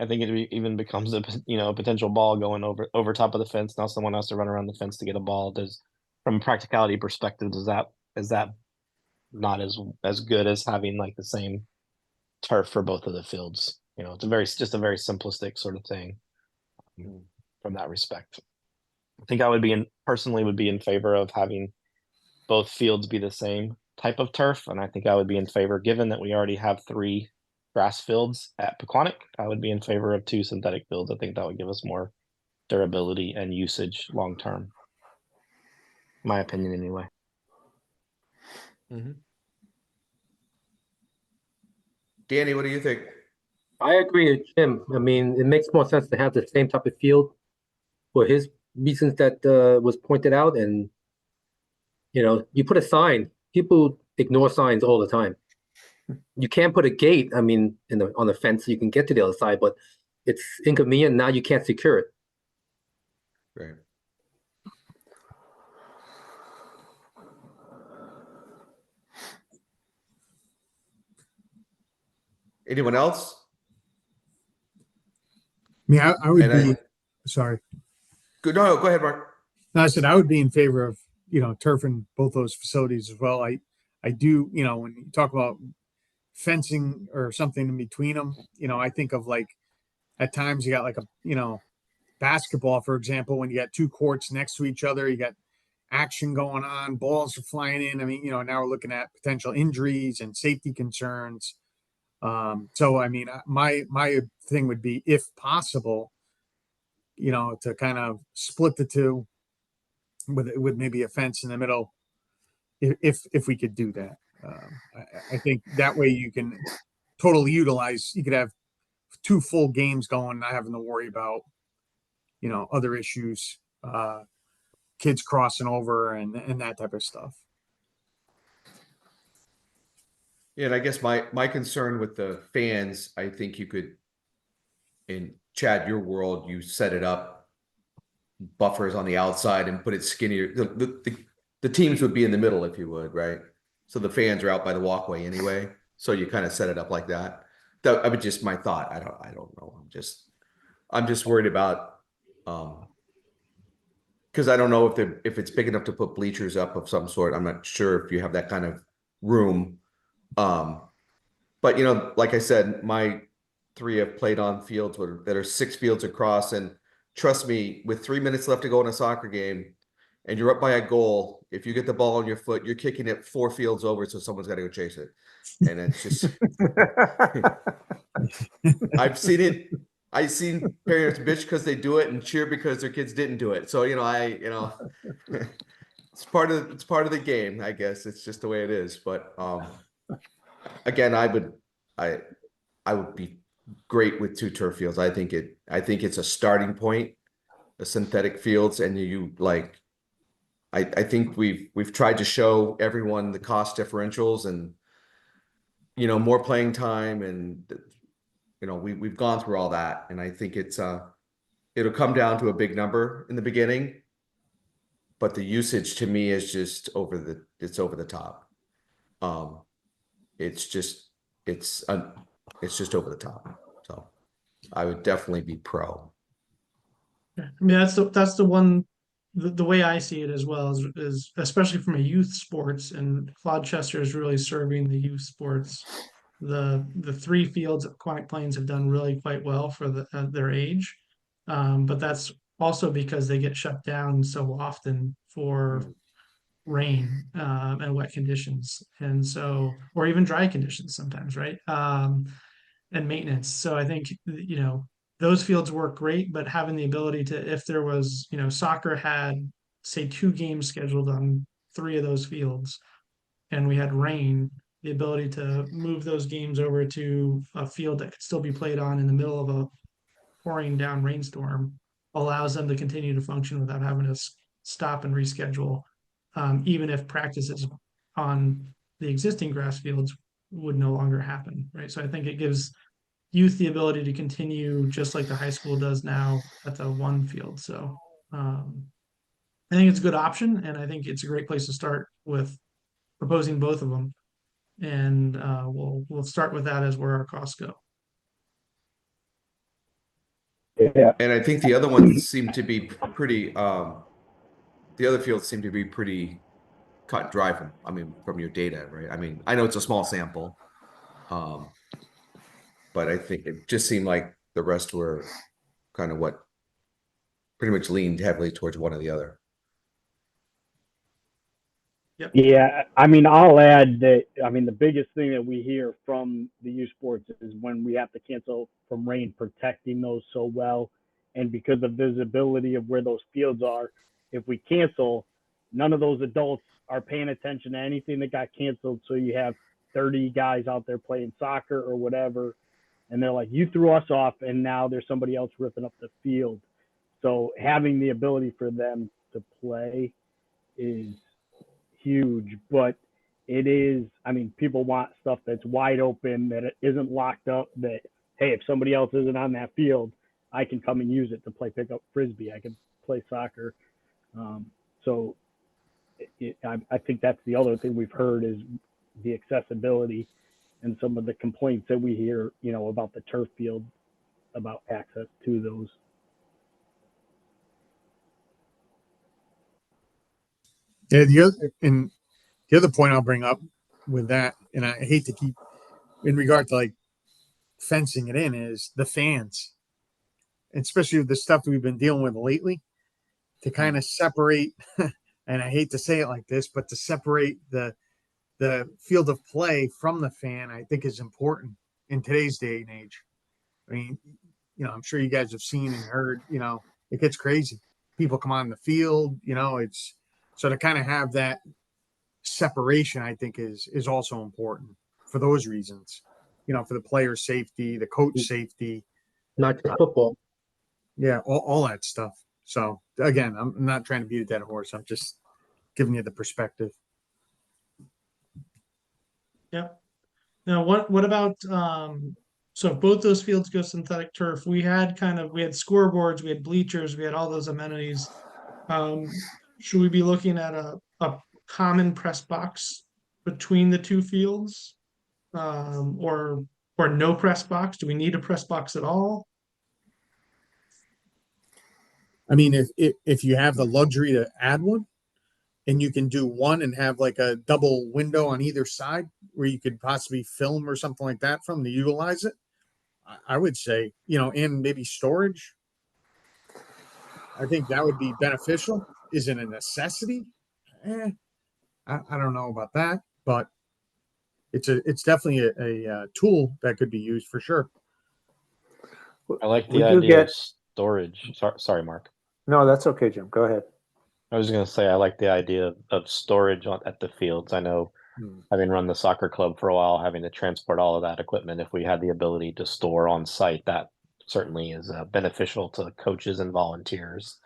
I think even becomes a potential ball going over top of the fence. Now someone has to run around the fence to get a ball. From a practicality perspective, is that not as good as having like the same turf for both of the fields? It's just a very simplistic sort of thing from that respect. I think I personally would be in favor of having both fields be the same type of turf, and I think I would be in favor, given that we already have 3 grass fields at Pequannock, I would be in favor of 2 synthetic fields. I think that would give us more durability and usage long term. My opinion, anyway. Danny, what do you think? I agree with Jim. I mean, it makes more sense to have the same type of field for his reasons that was pointed out. And you put a sign. People ignore signs all the time. You can't put a gate. I mean, on the fence, you can get to the other side, but it's inconvenient. Now you can't secure it. Right. Anyone else? I mean, I would And be sorry. No, go ahead, Mark. No, I said I would be in favor of turfing both those facilities as well. I do, when you talk about fencing or something in between them, I think of like at times you got like a basketball, for example, when you got 2 courts next to each other, you got action going on, balls are flying in. I mean, now we're looking at potential injuries and safety concerns. So I mean, my thing would be, if possible, to kind of split the two with maybe a fence in the middle, if we could do that. I think that way you can totally utilize. You could have 2 full games going, not having to worry about other issues, kids crossing over and that type of stuff. Yeah, and I guess my concern with the fans, I think you could, in Chad, your world, you set it up buffers on the outside and put it skinnier. The teams would be in the middle, if you would, right? So the fans are out by the walkway anyway. So you kind of set it up like that. That I would just my thought. I don't know. I'm just worried about because I don't know if it's big enough to put bleachers up of some sort. I'm not sure if you have that kind of room. But like I said, my three have played on fields that are 6 fields across, and trust me, with 3 minutes left to go in a soccer game, and you're up by a goal, if you get the ball on your foot, you're kicking it 4 fields over, so someone's got to go chase it, and it's just I've seen it. I've seen parents bitch because they do it and cheer because their kids didn't do it. So it's part of the game, I guess. It's just the way it is. But again, I would be great with 2 turf fields. I think it's a starting point, the synthetic fields, and I think we've tried to show everyone the cost differentials and more playing time, and we've gone through all that, and I think it'll come down to a big number in the beginning, but the usage to me is just over the top. It's just over the top. So I would definitely be pro. I mean, that's the one, the way I see it as well is especially from a youth sports, and Claude Chester is really serving the youth sports. The 3 fields at Quantic Plains have done really quite well for their age, but that's also because they get shut down so often for rain and wet conditions, and so, or even dry conditions sometimes, right? And maintenance. So I think those fields work great, but having the ability to, if there was, soccer had say 2 games scheduled on 3 of those fields, and we had rain, the ability to move those games over to a field that could still be played on in the middle of a pouring down rainstorm allows them to continue to function without having to stop and reschedule, even if practices on the existing grass fields would no longer happen, right? So I think it gives youth the ability to continue just like the high school does now at the 1 field. So I think it's a good option, and I think it's a great place to start with proposing both of them. And we'll start with that as where our costs go. Yeah. And I think the other ones seem to be pretty. The other fields seem to be pretty cut and dry from your data, right? I mean, I know it's a small sample, but I think it just seemed like the rest were kind of what pretty much leaned heavily towards one or the other. Yeah, I mean, I'll add that, I mean, the biggest thing that we hear from the youth sports is when we have to cancel from rain, protecting those so well. And because of visibility of where those fields are, if we cancel, none of those adults are paying attention to anything that got canceled. So you have 30 guys out there playing soccer or whatever, and they're like, you threw us off, and now there's somebody else ripping up the field. So having the ability for them to play is huge, but it is, I mean, people want stuff that's wide open, that it isn't locked up, that, hey, if somebody else isn't on that field, I can come and use it to play pickup frisbee, I can play soccer. So I think that's the other thing we've heard is the accessibility and some of the complaints that we hear, about the turf field, about access to those. Yeah, the other point I'll bring up with that, and I hate to keep in regard to like fencing it in, is the fans, and especially with the stuff that we've been dealing with lately, to kind of separate. And I hate to say it like this, but to separate the field of play from the fan, I think is important in today's day and age. I mean, I'm sure you guys have seen and heard, it gets crazy. People come on the field, it's so to kind of have that separation, I think is also important for those reasons, for the player safety, the coach safety, Not just football. yeah, all that stuff. So again, I'm not trying to beat a dead horse. I'm just giving you the perspective. Yeah. Now, what about so if both those fields go synthetic turf, we had scoreboards, we had bleachers, we had all those amenities. Should we be looking at a common press box between the 2 fields, or no press box? Do we need a press box at all? I mean, if you have the luxury to add one, and you can do one and have like a double window on either side where you could possibly film or something like that from to utilize it, I would say, and maybe storage. I think that would be beneficial. Is it a necessity? I don't know about that, but it's definitely a tool that could be used for sure. I like We the do idea of get- storage. Sorry, Mark. No, that's okay, Jim. Go ahead. I was going to say I like the idea of storage at the fields. I know, having run the soccer club for a while, having to transport all of that equipment, if we had the ability to store on site, that certainly is beneficial to coaches and volunteers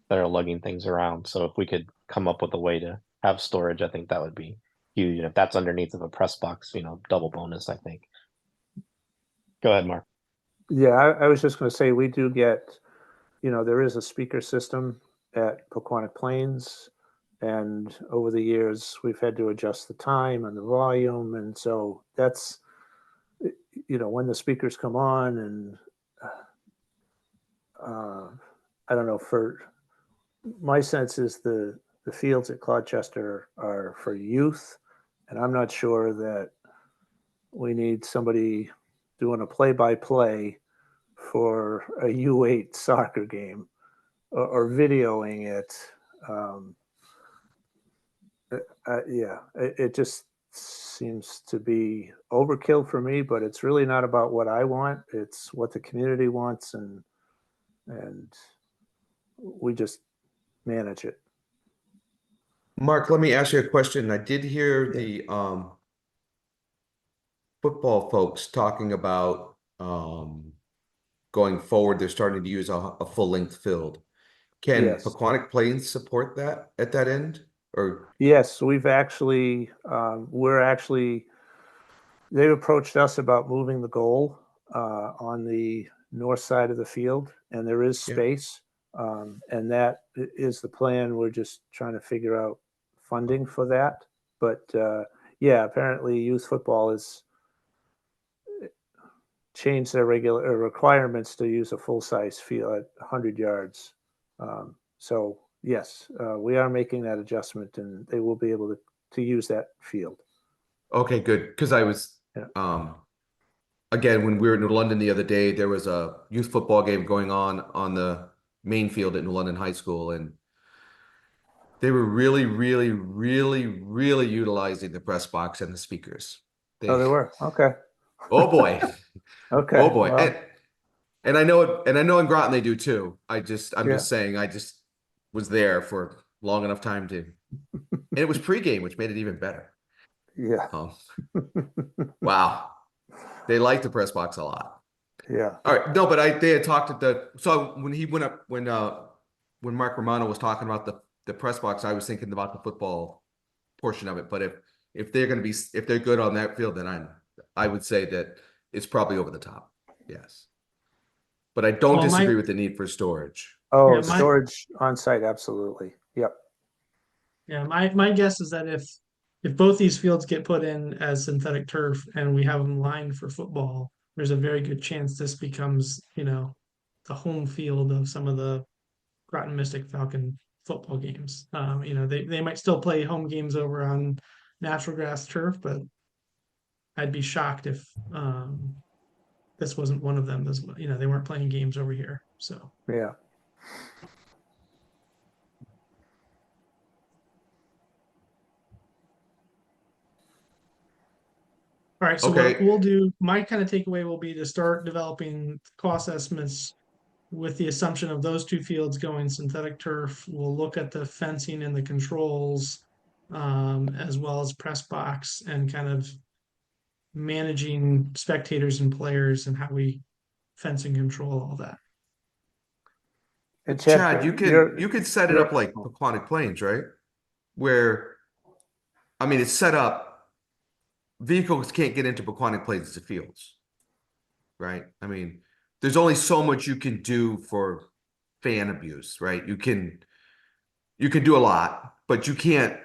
that are lugging things around. So if we could come up with a way to have storage, I think that would be huge. And if that's underneath of a press box, double bonus, I think. Go ahead, Mark. Yeah, I was just going to say we do get, there is a speaker system at Pequannock Plains, and over the years we've had to adjust the time and the volume, and so that's, when the speakers come on, and I don't know. For my sense is the fields at Clodchester are for youth, and I'm not sure that we need somebody doing a play-by-play for a U8 soccer game or videoing it. It just seems to be overkill for me, but it's really not about what I want. It's what the community wants, and we just manage it. Mark, let me ask you a question. I did hear the football folks talking about going forward. They're starting to use a full-length field. Can Yes. Pequannock Plains support that at that end? Or Yes, we've actually, they've approached us about moving the goal on the north side of the field, and there is Yeah. space. And that is the plan. We're just trying to figure out funding for that. But apparently youth football has changed their regular requirements to use a full-size field at 100 yards. So yes, we are making that adjustment, and they will be able to use that field. okay, good. Because I was again, when we were in New London the other day, there was a youth football game going on the main field at New London High School, and they were really, really, really, really utilizing the press box and the speakers. Oh, they were? Okay. Oh boy. Okay. Oh boy. Well, And I know it, and I know in Groton they do too. I'm just Yeah. saying, I just was there for long enough time to, and it was pregame, which made it even better. yeah. Wow. They like the press box a lot. Yeah. All right. No, but they had talked at so when he went up, when Mark Romano was talking about the press box, I was thinking about the football portion of it. But if they're going to be, if they're good on that field, then I would say that it's probably over the top. Yes. But I don't Well, disagree with the need for storage. Oh, Yeah, storage on site, absolutely. Yep. Yeah, my guess is that if both these fields get put in as synthetic turf and we have them lined for football, there's a very good chance this becomes, the home field of some of the Groton Mystic Falcon football games. They might still play home games over on natural grass turf, but I'd be shocked if this wasn't one of them. They weren't playing games over here. So Yeah. all right, so Okay. what we'll do, my kind of takeaway will be to start developing cost estimates with the assumption of those two fields going synthetic turf. We'll look at the fencing and the controls, as well as press box, and kind of managing spectators and players and how we fence and control all that. And Chad, you could set it up like Pequannock Plains, right? Where, I mean, it's set up. Vehicles can't get into Pequannock Plains to fields, right? I mean, there's only so much you can do for fan abuse, right? You can do a lot, but you can't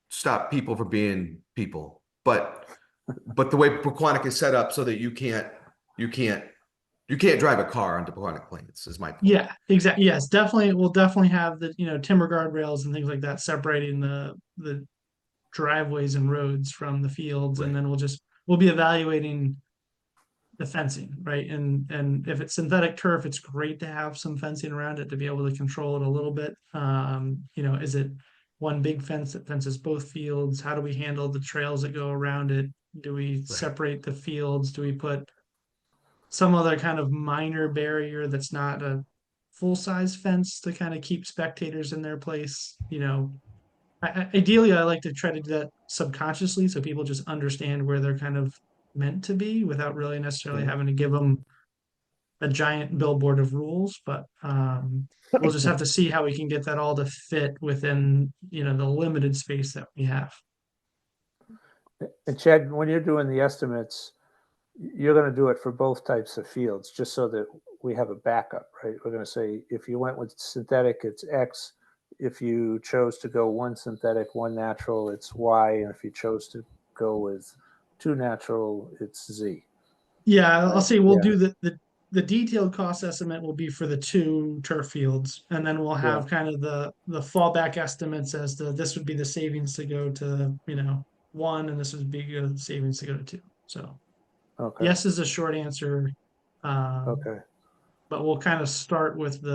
stop people from being people. But the way Pequannock is set up so that you can't You can't drive a car onto Paquonic Plains, is my point. Yeah, exactly. Yes, definitely. We'll definitely have the, timber guardrails and things like that separating the driveways and roads from the fields, and Right. then we'll be evaluating the fencing, right? And if it's synthetic turf, it's great to have some fencing around it to be able to control it a little bit. Is it one big fence that fences both fields? How do we handle the trails that go around it? Do we separate the fields? Do we put some other kind of minor barrier that's not a full-size fence to kind of keep spectators in their place? Ideally, I like to try to do that subconsciously so people just understand where they're kind of meant to be without really necessarily having to give them a giant billboard of rules. But we'll just have to see how we can get that all to fit within, the limited space that we have. And Chad, when you're doing the estimates, you're going to do it for both types of fields, just so that we have a backup, right? We're going to say, if you went with synthetic, it's X. If you chose to go one synthetic, one natural, it's Y. And if you chose to go with two natural, it's Z. Yeah, I'll say we'll Yeah. do the detailed cost estimate will be for the two turf fields, and then we'll have kind of the fallback estimates as to this would be the savings to go to, one, and this would be the savings to go to two. So Okay. yes is a short answer. Okay. But we'll kind of start with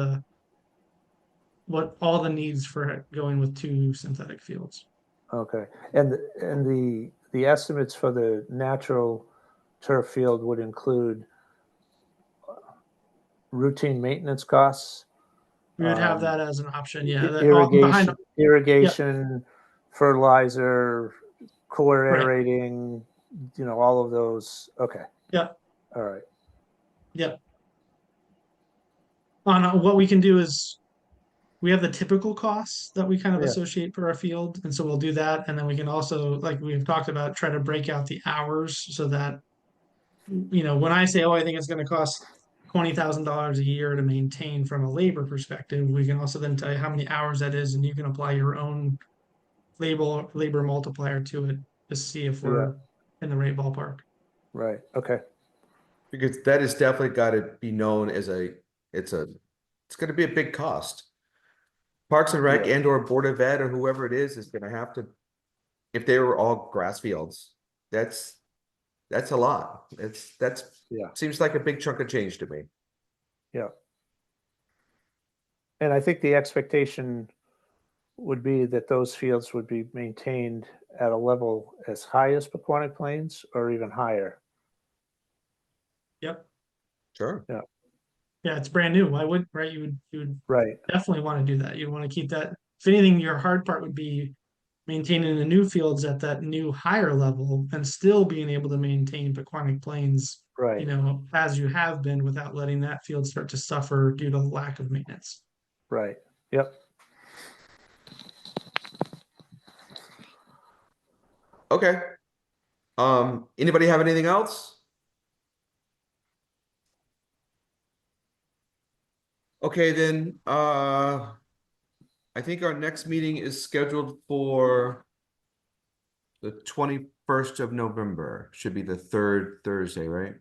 what all the needs for going with two synthetic fields. Okay. And the estimates for the natural turf field would include routine maintenance costs, We would have that as an option. Yeah. irrigation, fertilizer, cooler Right. aerating, all of those. Okay. Yeah. All right. Yeah. What we can do is we have the typical costs that we kind of Yeah. associate for our field. And so we'll do that. And then we can also, like we've talked about, try to break out the hours so that, when I say, oh, I think it's going to cost $20,000 a year to maintain from a labor perspective, we can also then tell you how many hours that is, and you can apply your own labor multiplier to it to see if we're in the right ballpark. Right. Okay. Because that is definitely got to be known as it's going to be a big cost. Parks and Rec and or Board of Ed or whoever it is going to have to, if they were all grass fields, that's a lot. Seems like a big chunk of change to me. Yeah. And I think the expectation would be that those fields would be maintained at a level as high as Paquonic Plains or even higher. Yep. Sure. Yeah. Yeah, it's brand new. Why would, right? You would Right. definitely want to do that. You'd want to keep that. If anything, your hard part would be maintaining the new fields at that new higher level and still being able to maintain Paquonic Plains, Right. as you have been without letting that field start to suffer due to lack of maintenance. Right. Yep. Okay. Anybody have anything else? Okay, then, I think our next meeting is scheduled for the 21st of November. Should be the third Thursday, right?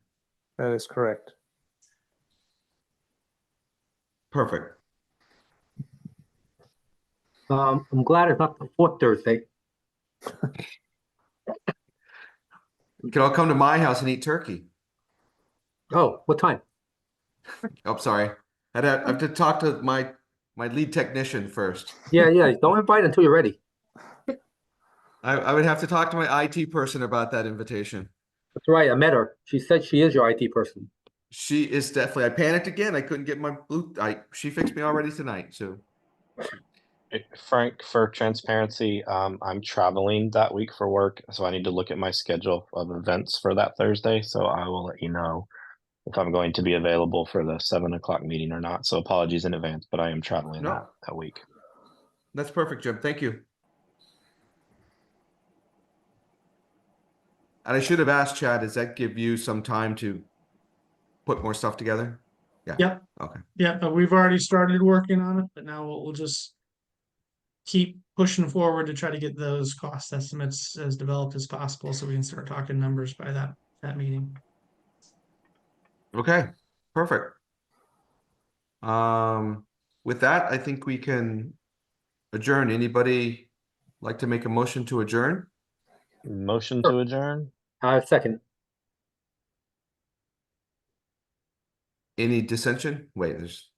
That is correct. Perfect. I'm glad it's not the fourth Thursday. You can all come to my house and eat turkey. Oh, what time? Oh, sorry. I have to talk to my lead technician first. Yeah, don't invite until you're ready. I would have to talk to my IT person about that invitation. That's right, I met her. She said she is your IT person. She is definitely. I panicked again. I couldn't get my she fixed me already tonight. So, Frank, for transparency, I'm traveling that week for work, so I need to look at my schedule of events for that Thursday. So I will let you know if I'm going to be available for the 7 o'clock meeting or not. So apologies in advance, but I am traveling No. that week. That's perfect, Jim. Thank you. And I should have asked Chad, does that give you some time to put more stuff together? Yeah. Yep. Okay. Yeah, but we've already started working on it, but now we'll just keep pushing forward to try to get those cost estimates as developed as possible so we can start talking numbers by that meeting. Okay. Perfect. With that, I think we can adjourn. Anybody like to make a motion to adjourn? Motion to adjourn? Second. Any dissension? Wait, there's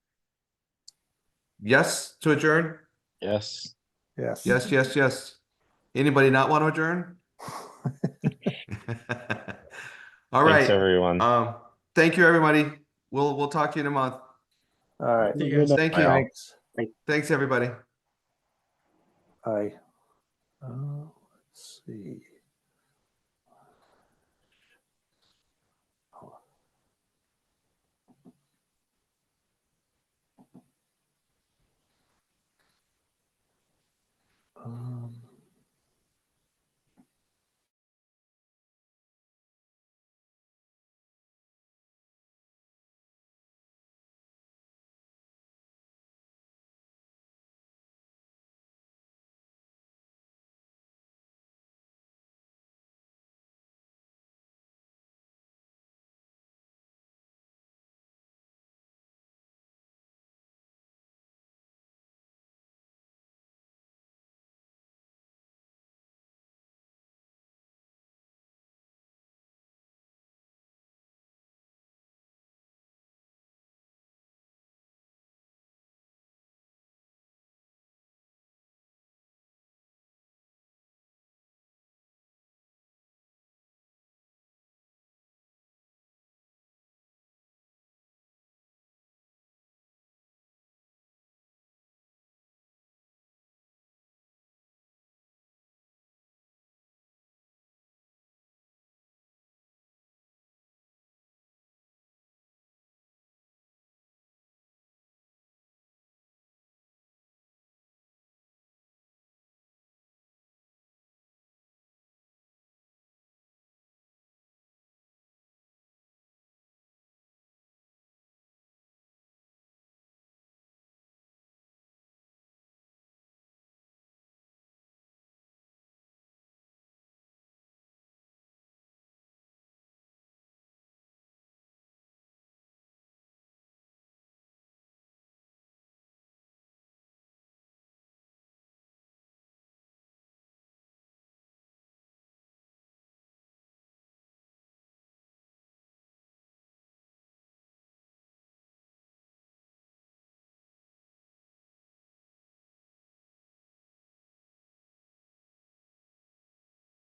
yes to adjourn? Yes. Yes. Yes, yes, yes. Anybody not want to adjourn? All Thanks, right. everyone. Thank you, everybody. We'll talk to you in a month. All right. See you guys. Thank Bye, you. all. Thanks. Thanks, everybody. Aye. Let's see.